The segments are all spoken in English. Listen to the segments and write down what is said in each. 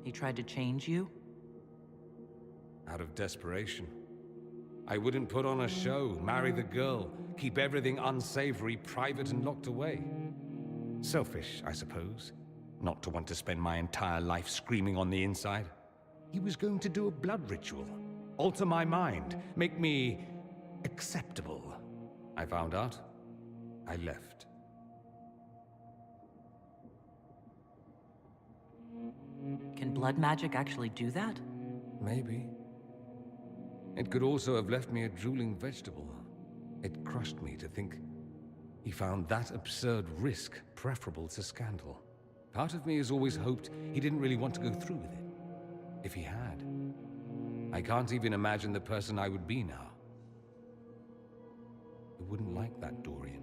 He tried to change you? Out of desperation. I wouldn't put on a show, marry the girl, keep everything unsavory, private and locked away. Selfish, I suppose, not to want to spend my entire life screaming on the inside. He was going to do a blood ritual, alter my mind, make me acceptable. I found out. I left. Can blood magic actually do that? Maybe. It could also have left me a drooling vegetable. It crushed me to think he found that absurd risk preferable to scandal. Part of me has always hoped he didn't really want to go through with it. If he had, I can't even imagine the person I would be now. I wouldn't like that, Dorian.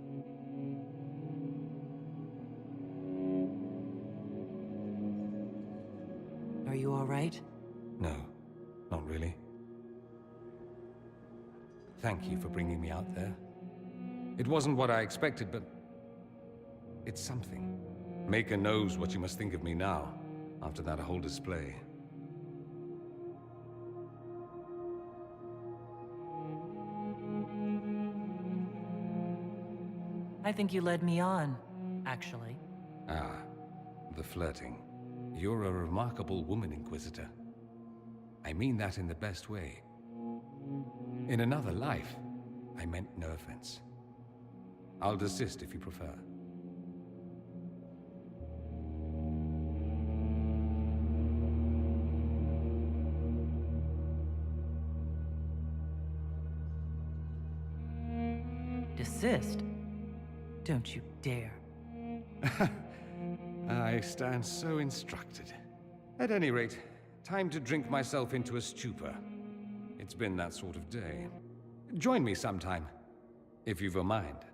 Are you all right? No, not really. Thank you for bringing me out there. It wasn't what I expected, but it's something. Maker knows what you must think of me now, after that whole display. I think you led me on, actually. Ah, the flirting. You're a remarkable woman, Inquisitor. I mean that in the best way. In another life, I meant no offense. I'll desist if you prefer. Desist? Don't you dare. I stand so instructed. At any rate, time to drink myself into a stupor. It's been that sort of day. Join me sometime, if you've a mind.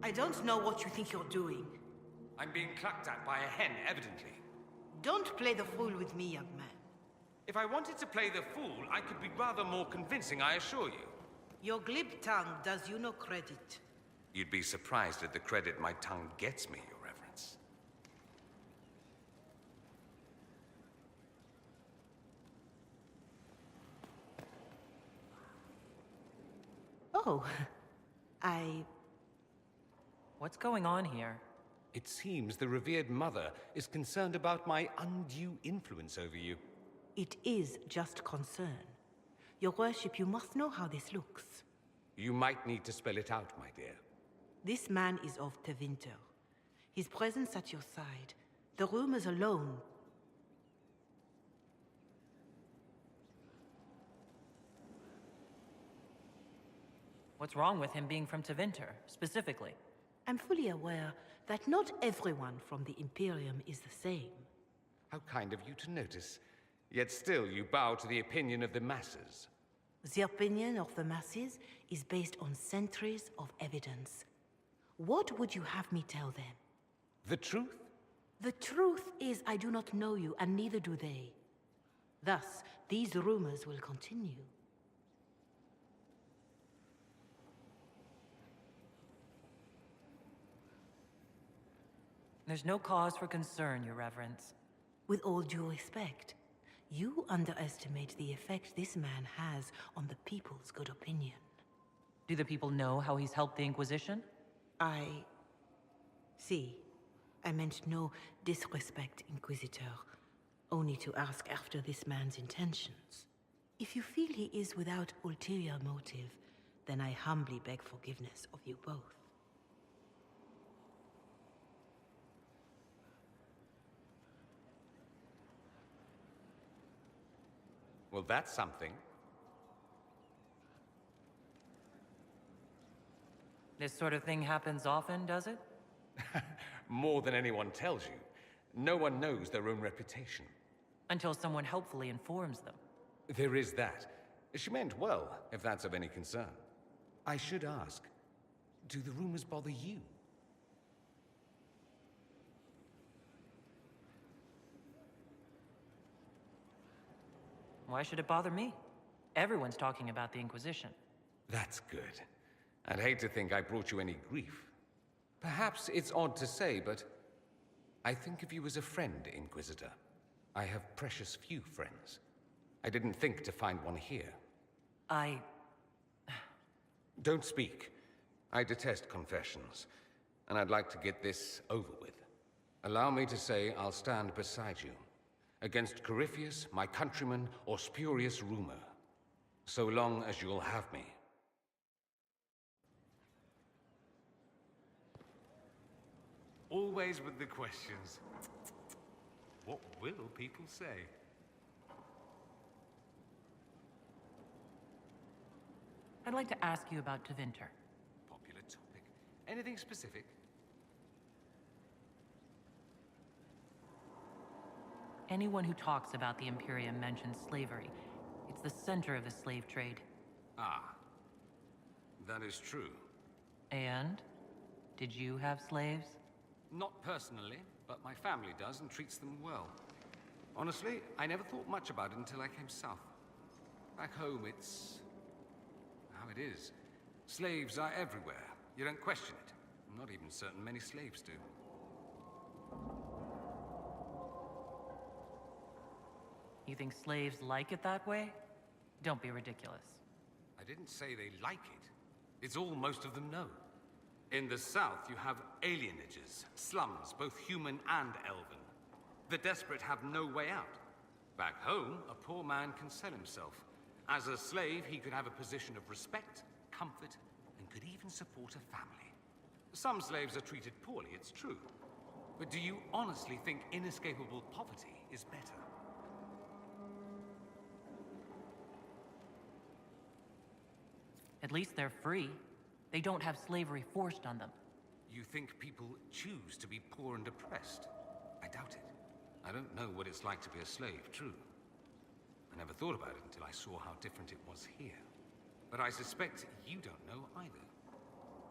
I don't know what you think you're doing. I'm being clucked at by a hen, evidently. Don't play the fool with me, young man. If I wanted to play the fool, I could be rather more convincing, I assure you. Your glib tongue does you no credit. You'd be surprised at the credit my tongue gets me, Your Reverence. Oh, What's going on here? It seems the revered mother is concerned about my undue influence over you. It is just concern. Your worship, you must know how this looks. You might need to spell it out, my dear. This man is of Tevinter. His presence at your side, the rumors alone. What's wrong with him being from Tevinter, specifically? I'm fully aware that not everyone from the Imperium is the same. How kind of you to notice. Yet still you bow to the opinion of the masses. The opinion of the masses is based on centuries of evidence. What would you have me tell them? The truth? The truth is I do not know you, and neither do they. Thus, these rumors will continue. There's no cause for concern, Your Reverence. With all due respect, you underestimate the effect this man has on the people's good opinion. Do the people know how he's helped the Inquisition? See, I meant no disrespect, Inquisitor. Only to ask after this man's intentions. If you feel he is without ulterior motive, then I humbly beg forgiveness of you both. Well, that's something. This sort of thing happens often, does it? More than anyone tells you. No one knows their own reputation. Until someone helpfully informs them. There is that. She meant well, if that's of any concern. I should ask, do the rumors bother you? Why should it bother me? Everyone's talking about the Inquisition. That's good. I'd hate to think I brought you any grief. Perhaps it's odd to say, but I think of you as a friend, Inquisitor. I have precious few friends. I didn't think to find one here. Don't speak. I detest confessions, and I'd like to get this over with. Allow me to say I'll stand beside you, against Corypheus, my countryman, or spurious rumor, so long as you'll have me. Always with the questions. What will people say? I'd like to ask you about Tevinter. Popular topic. Anything specific? Anyone who talks about the Imperium mentions slavery. It's the center of the slave trade. Ah, that is true. And? Did you have slaves? Not personally, but my family does and treats them well. Honestly, I never thought much about it until I came south. Back home, it's how it is. Slaves are everywhere. You don't question it. I'm not even certain many slaves do. You think slaves like it that way? Don't be ridiculous. I didn't say they like it. It's all most of them know. In the south, you have alienages, slums, both human and elven. The desperate have no way out. Back home, a poor man can sell himself. As a slave, he could have a position of respect, comfort, and could even support a family. Some slaves are treated poorly, it's true. But do you honestly think inescapable poverty is better? At least they're free. They don't have slavery forced on them. You think people choose to be poor and oppressed? I doubt it. I don't know what it's like to be a slave, true. I never thought about it until I saw how different it was here. But I suspect you don't know either.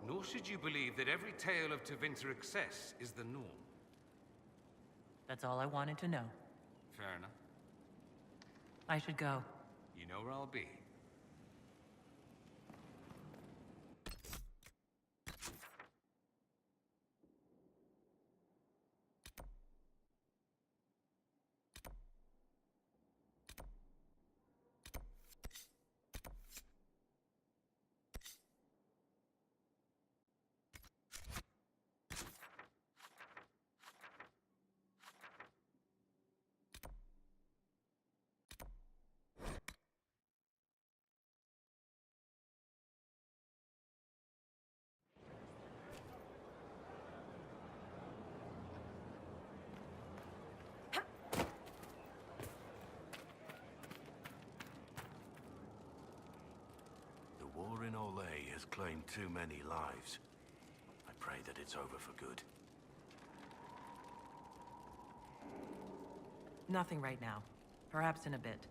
Nor should you believe that every tale of Tevinter excess is the norm. That's all I wanted to know. Fair enough. I should go. You know where I'll be. The war in Olay has claimed too many lives. I pray that it's over for good. Nothing right now. Perhaps in a bit.